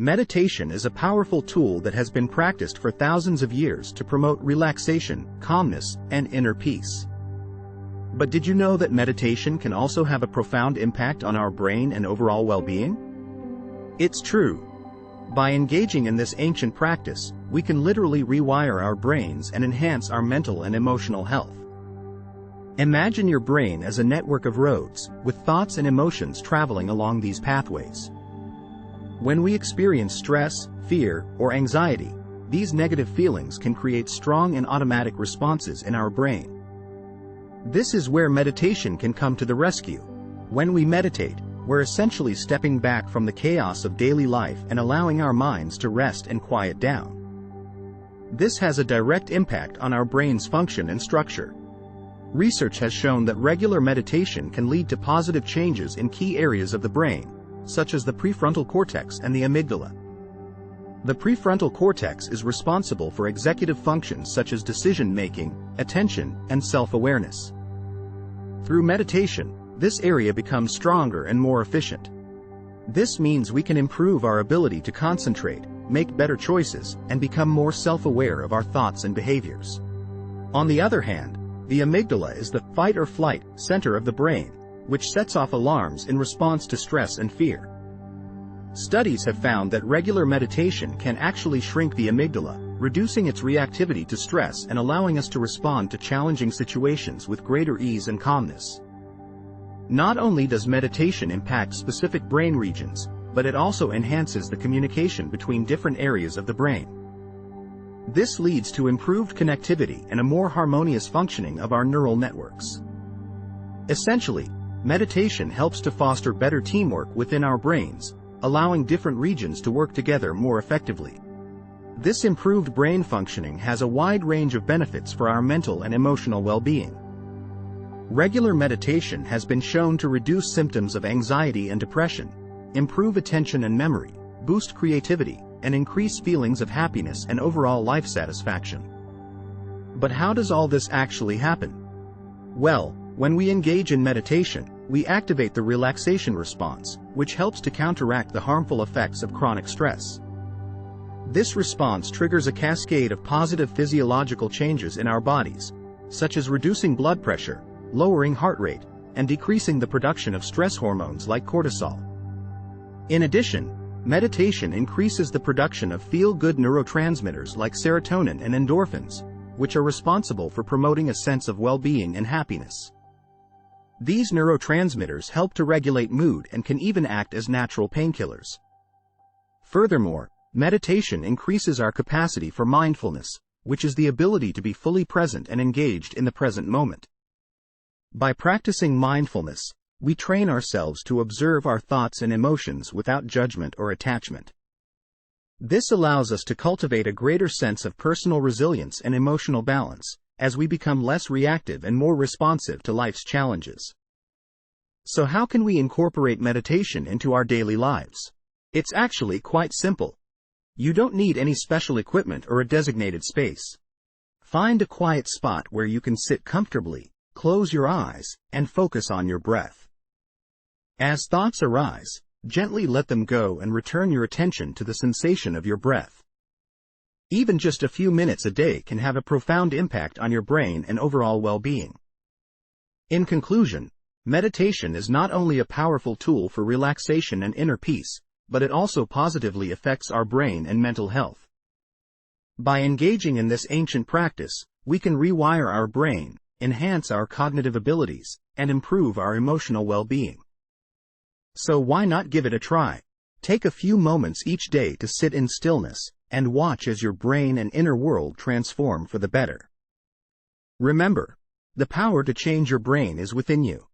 Meditation is a powerful tool that has been practiced for thousands of years to promote relaxation, calmness, and inner peace. But did you know that meditation can also have a profound impact on our brain and overall well-being? It's true. By engaging in this ancient practice, we can literally rewire our brains and enhance our mental and emotional health. Imagine your brain as a network of roads, with thoughts and emotions traveling along these pathways. When we experience stress, fear, or anxiety, these negative feelings can create strong and automatic responses in our brain. This is where meditation can come to the rescue. When we meditate, we're essentially stepping back from the chaos of daily life and allowing our minds to rest and quiet down. This has a direct impact on our brain's function and structure. Research has shown that regular meditation can lead to positive changes in key areas of the brain, such as the prefrontal cortex and the amygdala. The prefrontal cortex is responsible for executive functions such as decision-making, attention, and self-awareness. Through meditation, this area becomes stronger and more efficient. This means we can improve our ability to concentrate, make better choices, and become more self-aware of our thoughts and behaviors. On the other hand, the amygdala is the fight-or-flight center of the brain, which sets off alarms in response to stress and fear. Studies have found that regular meditation can actually shrink the amygdala, reducing its reactivity to stress and allowing us to respond to challenging situations with greater ease and calmness. Not only does meditation impact specific brain regions, but it also enhances the communication between different areas of the brain. This leads to improved connectivity and a more harmonious functioning of our neural networks. Essentially, meditation helps to foster better teamwork within our brains, allowing different regions to work together more effectively. This improved brain functioning has a wide range of benefits for our mental and emotional well-being. Regular meditation has been shown to reduce symptoms of anxiety and depression, improve attention and memory, boost creativity, and increase feelings of happiness and overall life satisfaction. But how does all this actually happen? Well, when we engage in meditation, we activate the relaxation response, which helps to counteract the harmful effects of chronic stress. This response triggers a cascade of positive physiological changes in our bodies, such as reducing blood pressure, lowering heart rate, and decreasing the production of stress hormones like cortisol. In addition, meditation increases the production of feel-good neurotransmitters like serotonin and endorphins, which are responsible for promoting a sense of well-being and happiness. These neurotransmitters help to regulate mood and can even act as natural painkillers. Furthermore, meditation increases our capacity for mindfulness, which is the ability to be fully present and engaged in the present moment. By practicing mindfulness, we train ourselves to observe our thoughts and emotions without judgment or attachment. This allows us to cultivate a greater sense of personal resilience and emotional balance, as we become less reactive and more responsive to life's challenges. So how can we incorporate meditation into our daily lives? It's actually quite simple. You don't need any special equipment or a designated space. Find a quiet spot where you can sit comfortably, close your eyes, and focus on your breath. As thoughts arise, gently let them go and return your attention to the sensation of your breath. Even just a few minutes a day can have a profound impact on your brain and overall well-being. In conclusion, meditation is not only a powerful tool for relaxation and inner peace, but it also positively affects our brain and mental health. By engaging in this ancient practice, we can rewire our brain, enhance our cognitive abilities, and improve our emotional well-being. So why not give it a try? Take a few moments each day to sit in stillness, and watch as your brain and inner world transform for the better. Remember, the power to change your brain is within you.